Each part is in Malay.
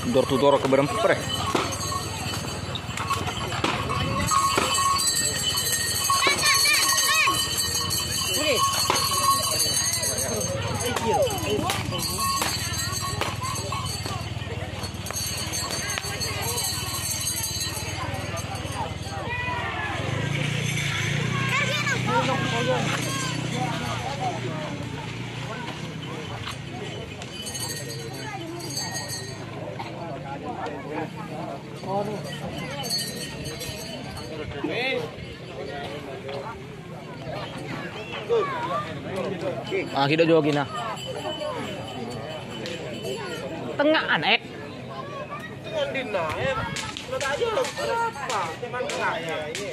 door to door ke beremper. Kita jogging nah. Tengah anek. Tengah dina ya. Udah aja berapa? Cuman saya ini.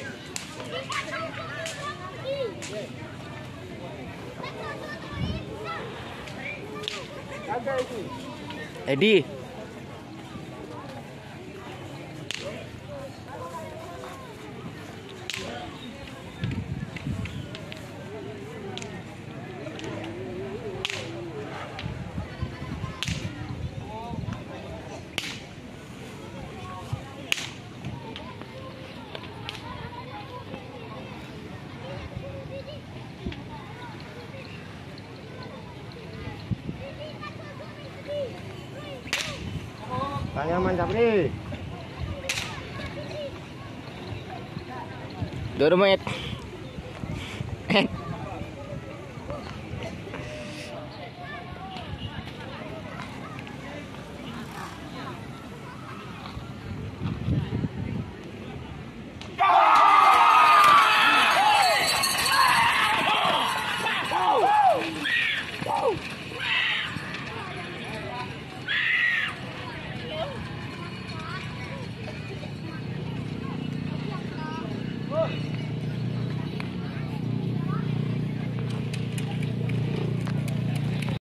Ada itu. Edi. Tanya mantap nih. 2 menit.